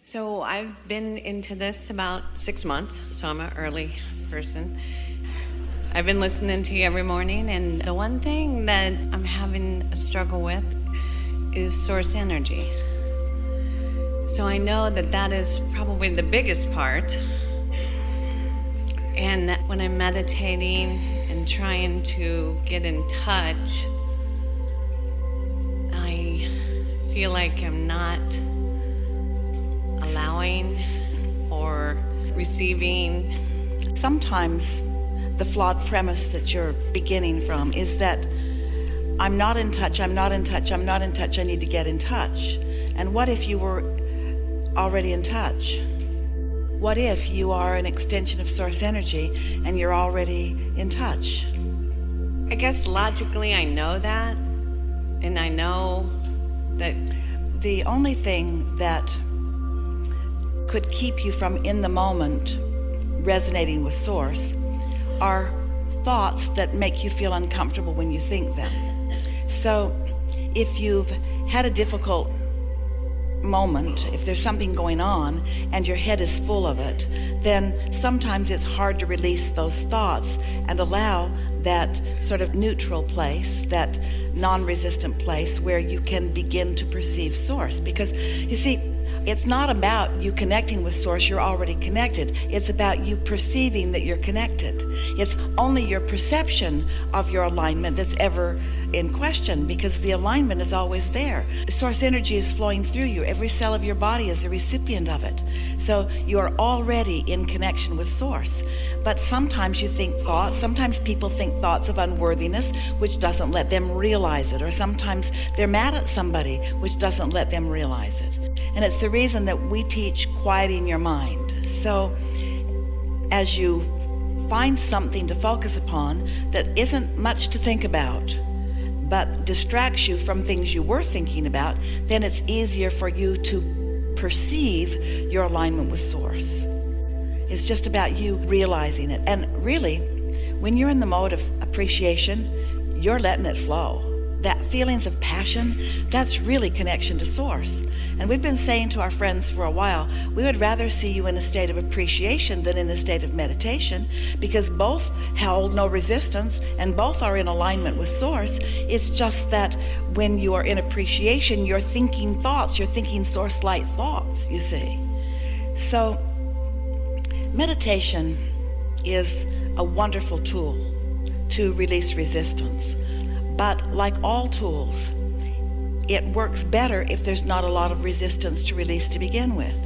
So I've been into this about 6 months, so I'm an early person. I've been listening to you every morning, and the one thing that I'm having a struggle with is source energy. So I know that that is probably the biggest part. And when I'm meditating and trying to get in touch, I feel like I'm not allowing or receiving. Sometimes the flawed premise that you're beginning from is that I'm not in touch, I need to get in touch. And what if you were already in touch? What if you are an extension of source energy and you're already in touch? I guess logically I know that, and I know that the only thing that could keep you from in the moment resonating with source are thoughts that make you feel uncomfortable when you think them. So if you've had a difficult moment, if there's something going on and your head is full of it, then sometimes it's hard to release those thoughts and allow that sort of neutral place, that non-resistant place where you can begin to perceive source. Because you see, it's not about you connecting with source, you're already connected. It's about you perceiving that you're connected. It's only your perception of your alignment that's ever in question, because the alignment is always there. Source energy is flowing through you. Every cell of your body is a recipient of it. So you are already in connection with source. But sometimes you think thoughts, sometimes people think thoughts of unworthiness, which doesn't let them realize it. Or sometimes they're mad at somebody, which doesn't let them realize it. And it's the reason that we teach quieting your mind. So as you find something to focus upon that isn't much to think about, but distracts you from things you were thinking about, then it's easier for you to perceive your alignment with source. It's just about you realizing it. And really, when you're in the mode of appreciation, you're letting it flow. That feelings of passion, that's really connection to source. And we've been saying to our friends for a while, we would rather see you in a state of appreciation than in a state of meditation, because both hold no resistance and both are in alignment with source. It's just that when you are in appreciation, you're thinking thoughts, you're thinking source-light thoughts, you see. So meditation is a wonderful tool to release resistance. But like all tools, it works better if there's not a lot of resistance to release to begin with.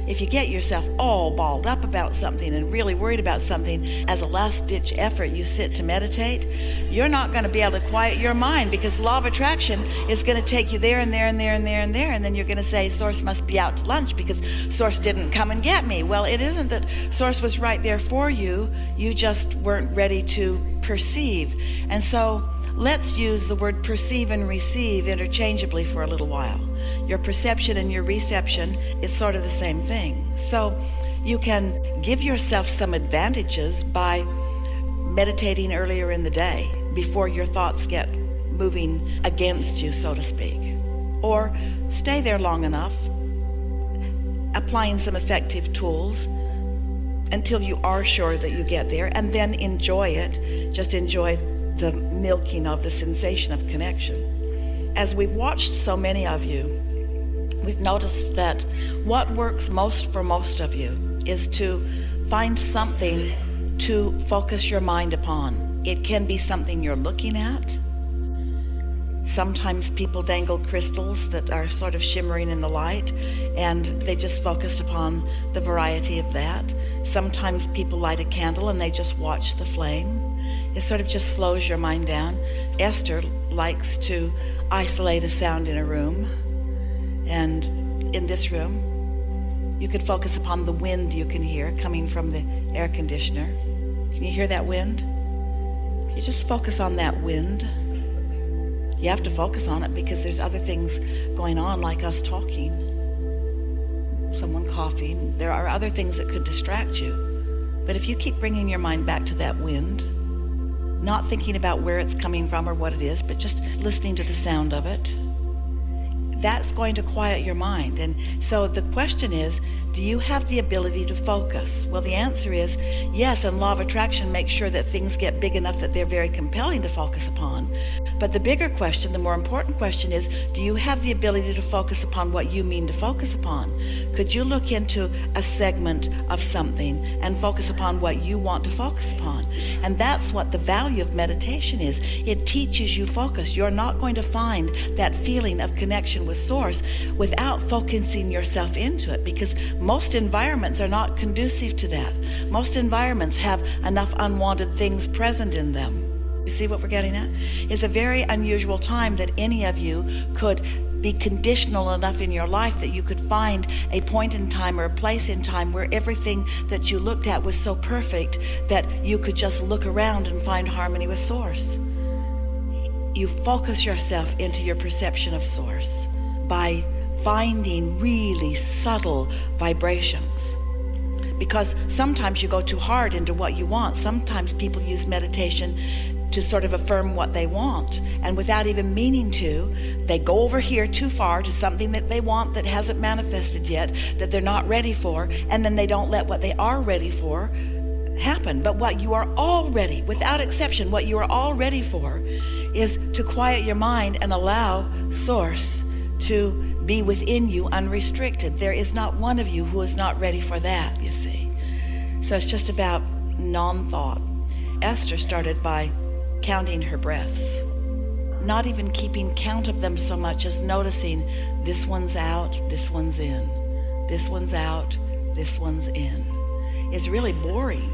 If you get yourself all balled up about something and really worried about something, as a last-ditch effort you sit to meditate, you're not going to be able to quiet your mind, because law of attraction is going to take you there and there and there and there and there, and then you're going to say, source must be out to lunch because source didn't come and get me. Well, it isn't that source was right there for you, you just weren't ready to perceive. And so let's use the word perceive and receive interchangeably for a little while. Your perception and your reception is sort of the same thing. So you can give yourself some advantages by meditating earlier in the day before your thoughts get moving against you, so to speak. Or stay there long enough, applying some effective tools until you are sure that you get there, and then enjoy it. Just enjoy the milking of the sensation of connection. As we've watched so many of you, we've noticed that what works most for most of you is to find something to focus your mind upon. It can be something you're looking at. Sometimes people dangle crystals that are sort of shimmering in the light, and they just focus upon the variety of that. Sometimes people light a candle and they just watch the flame. It sort of just slows your mind down. Esther likes to isolate a sound in a room. And in this room, you could focus upon the wind you can hear coming from the air conditioner. Can you hear that wind? You just focus on that wind. You have to focus on it because there's other things going on, like us talking, someone coughing. There are other things that could distract you. But if you keep bringing your mind back to that wind, not thinking about where it's coming from or what it is, but just listening to the sound of it, that's going to quiet your mind. And so the question is, do you have the ability to focus? Well, the answer is yes, and law of attraction makes sure that things get big enough that they're very compelling to focus upon. But the bigger question, the more important question is, do you have the ability to focus upon what you mean to focus upon? Could you look into a segment of something and focus upon what you want to focus upon? And that's what the value of meditation is. It teaches you focus. You're not going to find that feeling of connection with Source without focusing yourself into it, because most environments are not conducive to that. Most environments have enough unwanted things present in them. You see what we're getting at? It's a very unusual time that any of you could be conditional enough in your life that you could find a point in time or a place in time where everything that you looked at was so perfect that you could just look around and find harmony with Source. You focus yourself into your perception of Source by finding really subtle vibrations. Because sometimes you go too hard into what you want. Sometimes people use meditation to sort of affirm what they want, and without even meaning to, they go over here too far to something that they want that hasn't manifested yet, that they're not ready for, and then they don't let what they are ready for happen. But what you are already, without exception, what you are all ready for is to quiet your mind and allow Source to be within you unrestricted. There is not one of you who is not ready for that, you see. So it's just about non-thought. Esther started by counting her breaths, not even keeping count of them so much as noticing this one's out, this one's in, this one's out, this one's in. It's really boring.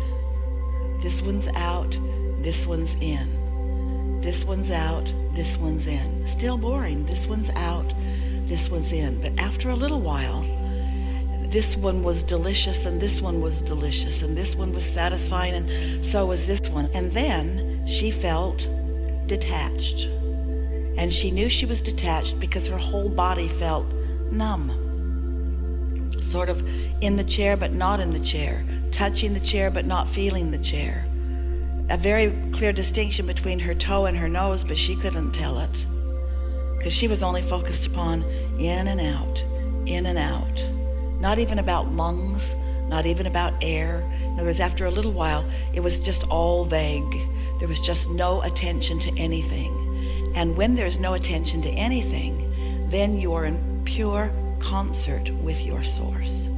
This one's out, this one's in. This one's out, this one's in. Still boring. This one's out, this one's in. But after a little while, this one was delicious, and this one was delicious, and this one was satisfying, and so was this one. And then she felt detached. And she knew she was detached because her whole body felt numb. Sort of in the chair, but not in the chair. Touching the chair, but not feeling the chair. A very clear distinction between her toe and her nose, but she couldn't tell it, because she was only focused upon in and out, in and out. Not even about lungs, not even about air. In other words, after a little while, it was just all vague. There was just no attention to anything. And when there's no attention to anything, then you are in pure concert with your Source.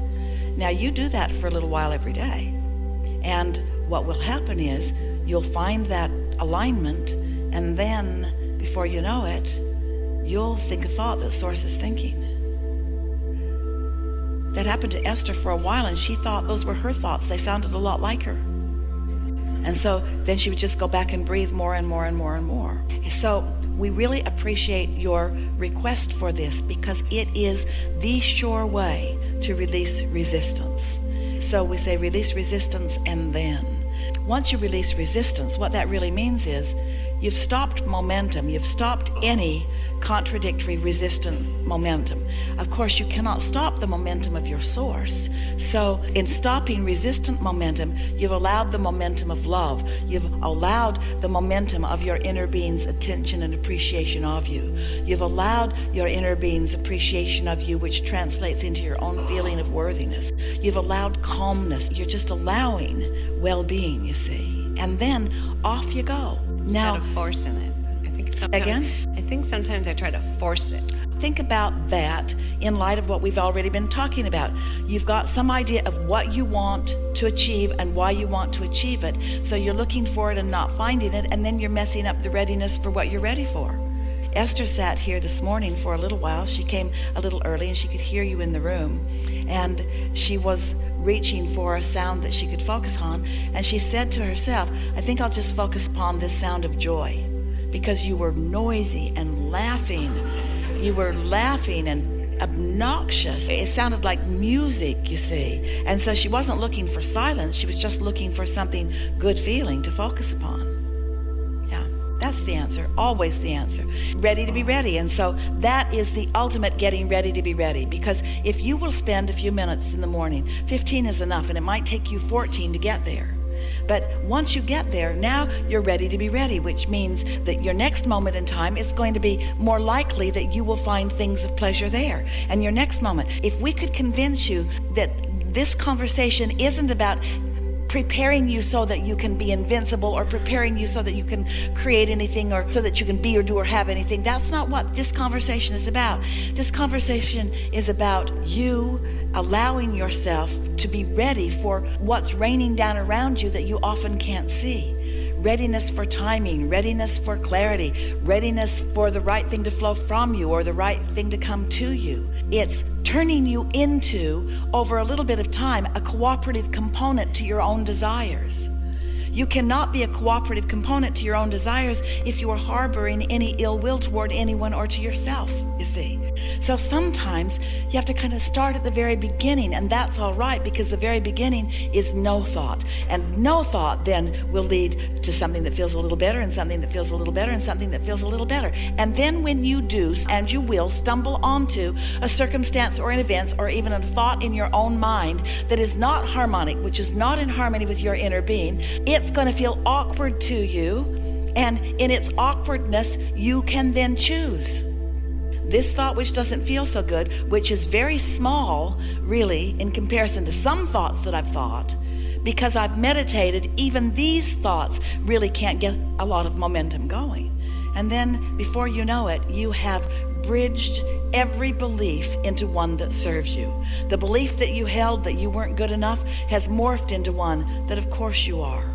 Now, you do that for a little while every day. And what will happen is you'll find that alignment, and then, before you know it, you'll think a thought that Source is thinking. That happened to Esther for a while, and she thought those were her thoughts. They sounded a lot like her. And so then she would just go back and breathe more and more and more and more. So we really appreciate your request for this, because it is the sure way to release resistance. So we say release resistance, and then once you release resistance, what that really means is you've stopped momentum. You've stopped any contradictory, resistant momentum. Of course, you cannot stop the momentum of your Source. So in stopping resistant momentum, you've allowed the momentum of love. You've allowed the momentum of your inner being's attention and appreciation of you. You've allowed your inner being's appreciation of you, which translates into your own feeling of worthiness. You've allowed calmness. You're just allowing well-being, you see. And then off you go. Instead of forcing it. I think sometimes I try to force it. Think about that in light of what we've already been talking about. You've got some idea of what you want to achieve and why you want to achieve it. So you're looking for it and not finding it, and then you're messing up the readiness for what you're ready for. Esther sat here this morning for a little while. She came a little early, and she could hear you in the room. And she was reaching for a sound that she could focus on. And she said to herself, I think I'll just focus upon this sound of joy. Because you were noisy and laughing. You were laughing and obnoxious. It sounded like music, you see. And so she wasn't looking for silence. She was just looking for something good feeling to focus upon. Yeah, that's the answer. Always the answer. Ready to be ready. And so that is the ultimate getting ready to be ready. Because if you will spend a few minutes in the morning, 15 is enough, and it might take you 14 to get there. But once you get there, now you're ready to be ready, which means that your next moment in time is going to be more likely that you will find things of pleasure there. And your next moment, if we could convince you that this conversation isn't about preparing you so that you can be invincible, or preparing you so that you can create anything, or so that you can be or do or have anything. That's not what this conversation is about. This conversation is about you allowing yourself to be ready for what's raining down around you that you often can't see. Readiness for timing, readiness for clarity, readiness for the right thing to flow from you or the right thing to come to you. It's turning you into, over a little bit of time, a cooperative component to your own desires. You cannot be a cooperative component to your own desires if you are harboring any ill will toward anyone or to yourself, you see. So sometimes you have to kind of start at the very beginning, and that's all right, because the very beginning is no thought. And no thought then will lead to something that feels a little better, and something that feels a little better, and something that feels a little better. And then when you do, and you will, stumble onto a circumstance or an event or even a thought in your own mind that is not harmonic, which is not in harmony with your inner being, it's going to feel awkward to you. And in its awkwardness, you can then choose. This thought which doesn't feel so good, which is very small, really, in comparison to some thoughts that I've thought, because I've meditated, even these thoughts really can't get a lot of momentum going. And then before you know it, you have bridged every belief into one that serves you. The belief that you held that you weren't good enough has morphed into one that of course you are.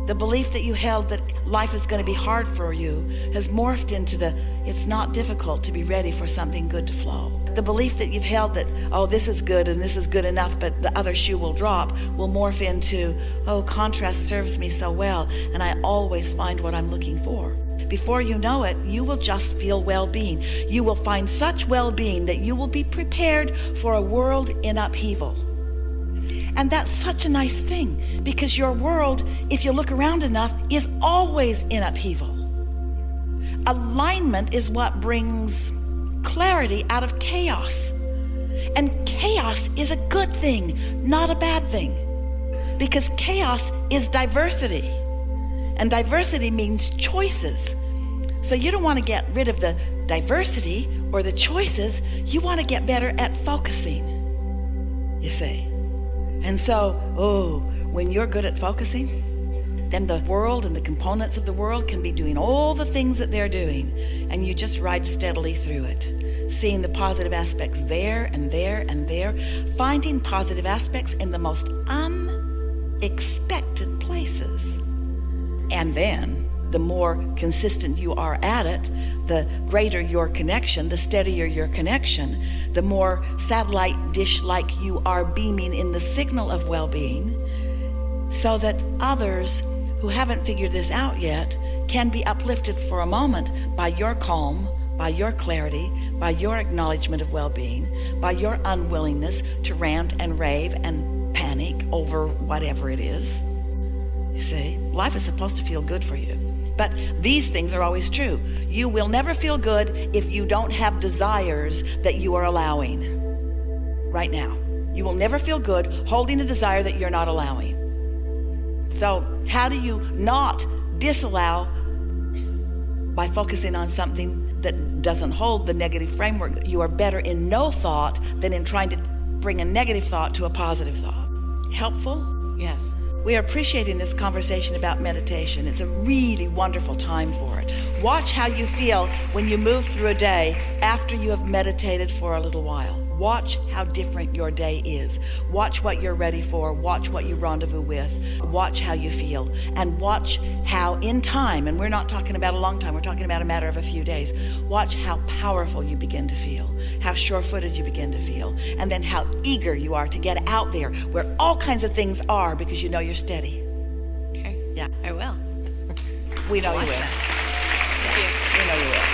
The belief that you held that life is going to be hard for you has morphed into it's not difficult to be ready for something good to flow. The belief that you've held that, oh, this is good and this is good enough, but the other shoe will drop, will morph into, oh, contrast serves me so well, and I always find what I'm looking for. Before you know it, you will just feel well-being. You will find such well-being that you will be prepared for a world in upheaval. And that's such a nice thing, because your world, if you look around enough, is always in upheaval. Alignment is what brings clarity out of chaos. And chaos is a good thing, not a bad thing, because chaos is diversity. And diversity means choices. So you don't want to get rid of the diversity or the choices. You want to get better at focusing, you see. And so, when you're good at focusing, then the world and the components of the world can be doing all the things that they're doing, and you just ride steadily through it, seeing the positive aspects there and there and there, finding positive aspects in the most unexpected places. And then, the more consistent you are at it, the greater your connection, the steadier your connection, the more satellite dish-like you are beaming in the signal of well-being, so that others who haven't figured this out yet can be uplifted for a moment by your calm, by your clarity, by your acknowledgement of well-being, by your unwillingness to rant and rave and panic over whatever it is. You see, life is supposed to feel good for you. But these things are always true. You will never feel good if you don't have desires that you are allowing right now. You will never feel good holding a desire that you're not allowing. So how do you not disallow? By focusing on something that doesn't hold the negative framework. You are better in no thought than in trying to bring a negative thought to a positive thought. Helpful? Yes. We are appreciating this conversation about meditation. It's a really wonderful time for it. Watch how you feel when you move through a day after you have meditated for a little while. Watch how different your day is. Watch what you're ready for. Watch what you rendezvous with. Watch how you feel. And watch how in time, and we're not talking about a long time, we're talking about a matter of a few days. Watch how powerful you begin to feel. How sure-footed you begin to feel. And then how eager you are to get out there where all kinds of things are, because you know you're steady. Okay. Yeah. I will. We know you will. Thank you. We know you will.